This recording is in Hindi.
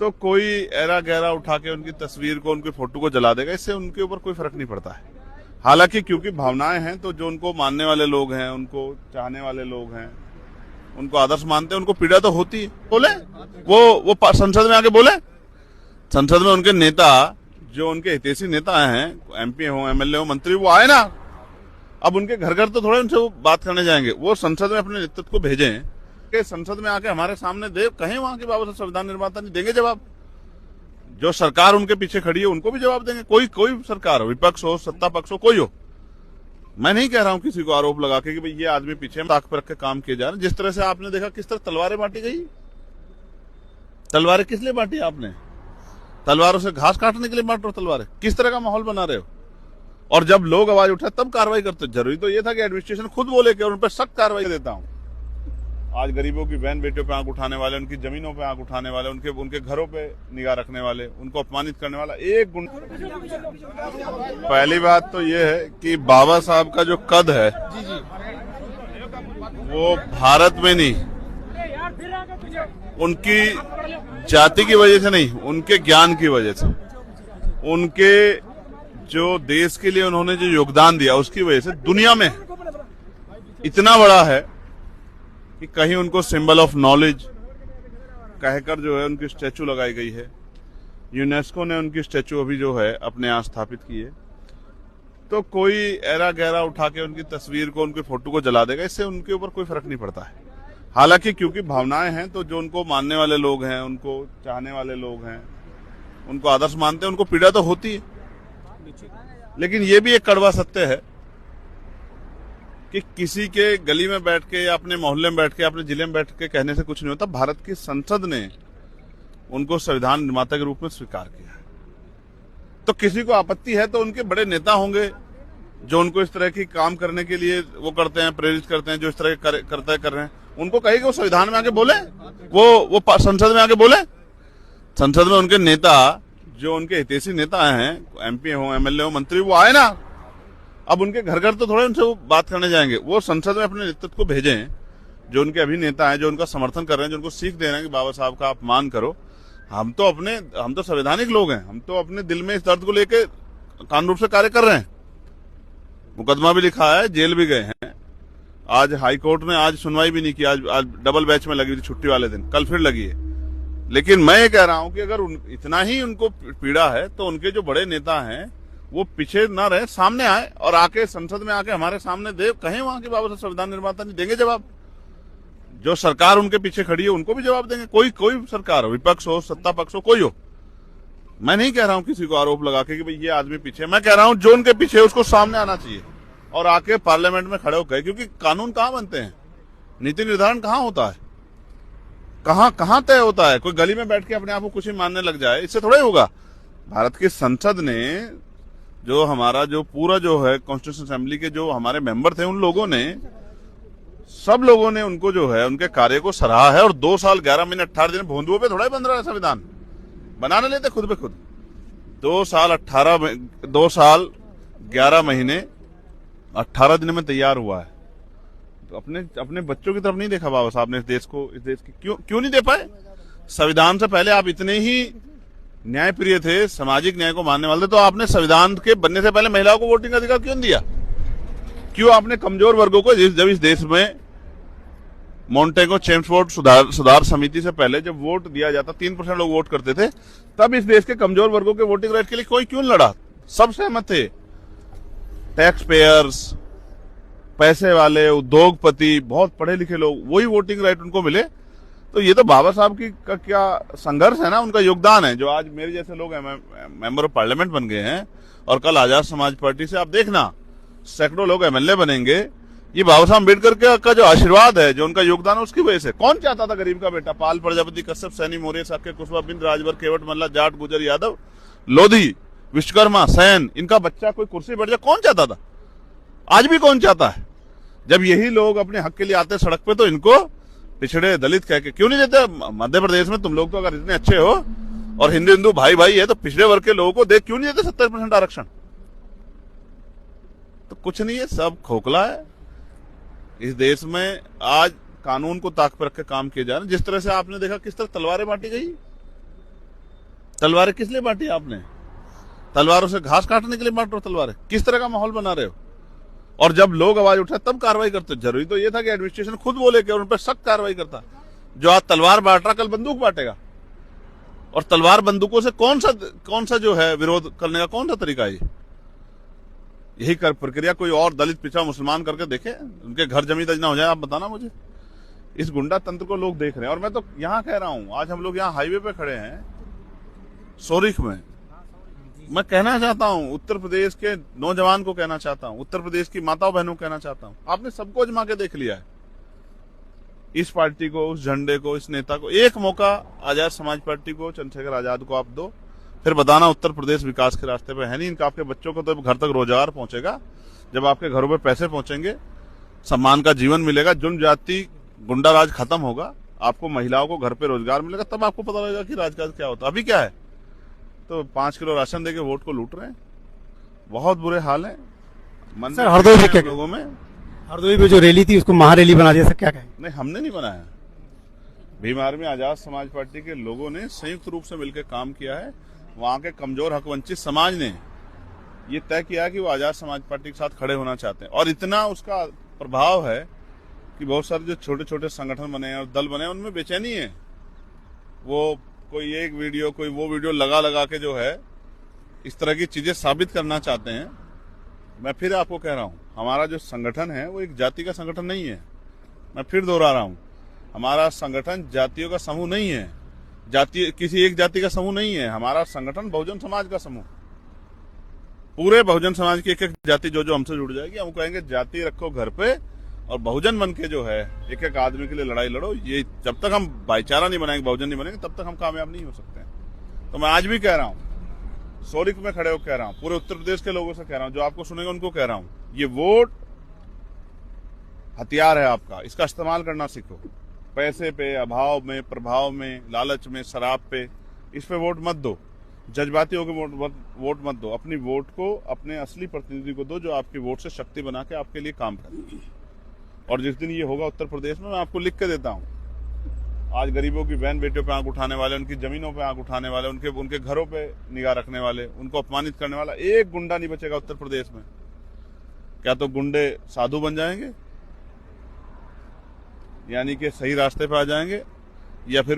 तो कोई ऐरा गहरा उठा के उनकी तस्वीर को, उनकी फोटो को जला देगा, इससे उनके ऊपर कोई फर्क नहीं पड़ता है। हालांकि क्योंकि भावनाएं हैं, तो जो उनको मानने वाले लोग हैं, उनको चाहने वाले लोग हैं, उनको आदर्श मानते हैं, उनको पीड़ा तो होती है। बोले वो संसद में आके बोले, संसद में उनके नेता, जो उनके हितैषी नेता हैं, एमपी हो, एमएलए हो, मंत्री, वो आए ना। अब उनके घर घर तो थोड़े उनसे वो बात करने जाएंगे, वो संसद में अपने नेतृत्व को भेजें कि संसद में आके हमारे सामने दे, कहें वहां की बाबा साहब संविधान निर्माता नहीं देंगे जवाब। जो सरकार उनके पीछे खड़ी है उनको भी जवाब देंगे। कोई सरकार हो, विपक्ष हो, सत्ता पक्ष हो, कोई हो। मैं नहीं कह रहा हूं किसी को आरोप लगा के कि भाई ये आदमी पीछे ताक पर रख के काम किए जा रहे हैं। जिस तरह से आपने देखा किस तरह तलवारें बांटी गई, तलवारें किस लिए बांटी आपने? तलवारों से घास काटने के लिए बांट रहे हो तलवारें? किस तरह का माहौल बना रहे हो? और जब लोग आवाज उठाए तब कार्रवाई करते। जरूरी तो ये था कि एडमिनिस्ट्रेशन खुद बोले कि उन पर सख्त कार्रवाई देता हूं। आज गरीबों की बहन बेटियों पे आंख उठाने वाले, उनकी जमीनों पे आंख उठाने वाले, उनके घरों पे निगाह रखने वाले, उनको अपमानित करने वाला एक गुण। पहली बात तो ये है कि बाबा साहब का जो कद है वो भारत में नहीं, उनकी जाति की वजह से नहीं, उनके ज्ञान की वजह से, उनके जो देश के लिए उन्होंने जो योगदान दिया उसकी वजह से दुनिया में इतना बड़ा है कि कहीं उनको सिंबल ऑफ नॉलेज कहकर जो है उनकी स्टैचू लगाई गई है। यूनेस्को ने उनकी स्टैचू अभी जो है अपने यहाँ स्थापित की है। तो कोई ऐरा गहरा उठा के उनकी तस्वीर को, उनकी फोटो को जला देगा, इससे उनके ऊपर कोई फर्क नहीं पड़ता है। हालांकि क्योंकि भावनाएं हैं, तो जो उनको मानने वाले लोग हैं, उनको चाहने वाले लोग हैं, उनको आदर्श मानते हैं, उनको पीड़ा तो होती है। लेकिन ये भी एक कड़वा सत्य है कि किसी के गली में बैठ के या अपने मोहल्ले में बैठ के, अपने जिले में बैठ के कहने से कुछ नहीं होता। भारत की संसद ने उनको संविधान निर्माता के रूप में स्वीकार किया है। तो किसी को आपत्ति है तो उनके बड़े नेता होंगे जो उनको इस तरह की काम करने के लिए वो करते हैं, प्रेरित करते हैं, जो इस तरह कर रहे हैं, उनको कहेगा वो संविधान में आके बोले, वो संसद में आके बोले। संसद में उनके नेता, जो उनके हितैषी नेता हैं, एमपी हो, एमएलए हो, मंत्री, वो आए ना। अब उनके घर घर तो थोड़े उनसे वो बात करने जाएंगे, वो संसद में अपने नेतृत्व को भेजें, जो उनके अभिनेता हैं, जो उनका समर्थन कर रहे हैं, जो उनको सीख दे रहे हैं कि बाबा साहब का अपमान करो। हम तो संवैधानिक लोग हैं, हम तो अपने दिल में इस दर्द को लेके कानून रूप से कार्य कर रहे हैं। मुकदमा भी लिखा है, जेल भी गए हैं। आज हाई कोर्ट ने आज सुनवाई भी नहीं की, आज डबल बैच में लगी थी छुट्टी वाले दिन, कल फिर लगी है। लेकिन मैं ये कह रहा हूं कि अगर इतना ही उनको पीड़ा है तो उनके जो बड़े नेता हैं वो पीछे ना रहे, सामने आए और आके संसद में आके हमारे सामने दे, कहें वहां के बाबा साहब संविधान निर्माता नहीं देंगे जवाब। जो सरकार उनके पीछे खड़ी है उनको भी जवाब देंगे। कोई सरकार हो, विपक्ष हो, सत्ता पक्ष हो, कोई हो। मैं नहीं कह रहा हूं किसी को आरोप लगा के कि भाई ये आदमी पीछे, मैं कह रहा हूं जो उनके पीछे है उसको सामने आना चाहिए और आके पार्लियामेंट में खड़े होकर, क्योंकि कानून कहां बनते हैं, नीति निर्धारण कहां होता है, कहां तय होता है। कोई गली में बैठ के अपने आप को कुछ ही मानने लग जाए, इससे थोड़ा ही होगा। भारत की संसद ने जो हमारा जो पूरा जो है कॉन्स्टिट्यूशन असेंबली के जो हमारे मेंबर थे, उन लोगों ने, सब लोगों ने उनको जो है उनके कार्य को सराहा है। और 2 साल 11 महीने 18 दिन भोंदुओं पे थोड़ा ही बन रहा है संविधान, बनाने लेते खुद पे खुद। 2 साल 11 महीने 18 दिन में तैयार हुआ है। तो अपने बच्चों की तरफ नहीं देखा बाबा साहब ने इस देश की क्यों नहीं दे पाए? संविधान से पहले आप इतने ही न्याय प्रिय थे, सामाजिक न्याय को मानने वाले थे, तो आपने संविधान के बनने से पहले महिलाओं को वोटिंग अधिकार क्यों दिया? क्यों आपने कमजोर वर्गों को, जब इस देश में मॉन्टेगो चेम्सफोर्ड सुधार समिति से पहले जब वोट दिया जाता, 3% लोग वोट करते थे, तब इस देश के कमजोर वर्गों के वोटिंग राइट के लिए कोई क्यों लड़ा? सब सहमत थे। टैक्स पेयर्स, पैसे वाले, उद्योगपति, बहुत पढ़े लिखे लोग, वही वोटिंग राइट उनको मिले। तो ये तो बाबा साहब का क्या संघर्ष है ना, उनका योगदान है, जो आज मेरे जैसे लोग मेंबर ऑफ पार्लियामेंट बन गए हैं और कल आजाद समाज पार्टी से आप देखना सैकड़ों लोग एमएलए बनेंगे। ये बाबा साहब अम्बेडकर का जो आशीर्वाद है, जो उनका योगदान है, उसकी वजह से। कौन चाहता था गरीब का बेटा पाल, प्रजापति, कश्यप, सैनी, मौर्य, साक्य, कुशवाहा, बिंद, राजभर, केवट, मल्ला, जाट, गुजर, यादव, लोधी, विश्वकर्मा, सैन, इनका बच्चा कोई कुर्सी बैठ जाए, कौन चाहता था? आज भी कौन चाहता है? जब यही लोग अपने हक के लिए आते सड़क पे, तो इनको पिछड़े दलित कह के क्यों नहीं देते? मध्य प्रदेश में तुम लोग तो अगर इतने अच्छे हो और हिंदू भाई भाई है, तो पिछड़े वर्ग के लोगों को देख क्यों नहीं देते 70% आरक्षण? तो कुछ नहीं है, सब खोखला है। इस देश में आज कानून को ताक पर रख के काम किए जा रहे हैं। जिस तरह से आपने देखा किस तरह तलवारें बांटी गई, तलवारें किस लिए बांटी आपने? तलवारों से घास काटने के लिए बांट रहे हो तलवारें? किस तरह का माहौल बना रहे हो? और जब लोग आवाज उठाए तब कार्रवाई करते। जरूरी तो ये था कि एडमिनिस्ट्रेशन खुद बोले कि उन पर सख्त कार्रवाई करता। जो आज तलवार बांट रहा कल बंदूक बांटेगा। और तलवार बंदूकों से कौन सा जो है विरोध करने का कौन सा तरीका है? यही कर प्रक्रिया कोई और दलित पिछड़ा मुसलमान करके देखे, उनके घर जमी दजना हो जाए, आप बताना मुझे। इस गुंडा तंत्र को लोग देख रहे हैं। और मैं तो यहां कह रहा हूं, आज हम लोग यहां हाईवे पे खड़े हैं सोरिख में। मैं कहना चाहता हूं, उत्तर प्रदेश के नौजवान को कहना चाहता हूं, उत्तर प्रदेश की माताओं बहनों को कहना चाहता हूं, आपने सबको आजमा के देख लिया है। इस पार्टी को, उस झंडे को, इस नेता को एक मौका आजाद समाज पार्टी को, चंद्रशेखर आजाद को आप दो, फिर बताना उत्तर प्रदेश विकास के रास्ते पे है नहीं। इनका आपके बच्चों को तो घर तक रोजगार पहुंचेगा, जब आपके घरों पे पैसे पहुंचेंगे, सम्मान का जीवन मिलेगा, जुल्म जाति गुंडा राज खत्म होगा, आपको महिलाओं को घर पे रोजगार मिलेगा, तब आपको पता लगेगा कि राजकाज क्या होता है। अभी क्या है, तो 5 किलो राशन देके वोट को लूट रहे हैं। बहुत बुरे हाल है। सर हरदोई में क्या लोगों में, हरदोई में जो रैली थी उसको महारैली बना दिया, सर क्या कहें? नहीं, हमने नहीं बनाया। भीम आर्मी आजाद समाज पार्टी के लोगों ने संयुक्त रूप से मिलकर काम किया है। वहां के कमजोर हक वंचित समाज ने ये तय किया कि वो आजाद समाज पार्टी के साथ खड़े होना चाहते हैं। और इतना उसका प्रभाव है कि बहुत सारे जो छोटे छोटे संगठन बने हैं और दल बने हैं, उनमें बेचैनी है। वो कोई एक वीडियो, कोई वो वीडियो लगा के जो है इस तरह की चीजें साबित करना चाहते हैं। मैं फिर आपको कह रहा हूं, हमारा जो संगठन है वो एक जाति का संगठन नहीं है। मैं फिर दोहरा रहा हूं, हमारा संगठन जातियों का समूह नहीं है, किसी एक जाति का समूह नहीं है। हमारा संगठन बहुजन समाज का समूह, पूरे बहुजन समाज की एक एक जाति जो हमसे जुड़ जाएगी, हम कहेंगे जाति रखो घर पे और बहुजन बन के जो है एक एक आदमी के लिए लड़ाई लड़ो। ये जब तक हम भाईचारा नहीं बनाएंगे, बहुजन नहीं बनेंगे, तब तक हम कामयाब नहीं हो सकते हैं। तो मैं आज भी कह रहा हूं, सोरिख में खड़े होकर कह रहा हूं, पूरे उत्तर प्रदेश के लोगों से कह रहा हूं, जो आपको सुनेंगे उनको कह रहा हूं, ये वोट हथियार है आपका, इसका इस्तेमाल करना सीखो। पैसे पे, अभाव में, प्रभाव में, लालच में, शराब पे, इस पे वोट मत दो। जज्बाती होकर वोट मत दो। अपनी वोट को अपने असली प्रतिनिधि को दो, जो आपकी वोट से शक्ति बना के आपके लिए काम करे। और जिस दिन ये होगा उत्तर प्रदेश में, मैं आपको लिख के देता हूं, आज गरीबों की बहन बेटियों पे आंख उठाने वाले, उनकी जमीनों पे आंख उठाने वाले, उनके घरों पे निगाह रखने वाले, उनको अपमानित करने वाला एक गुंडा नहीं बचेगा उत्तर प्रदेश में। क्या तो गुंडे साधु बन जाएंगे, यानी कि सही रास्ते पे आ जाएंगे, या फिर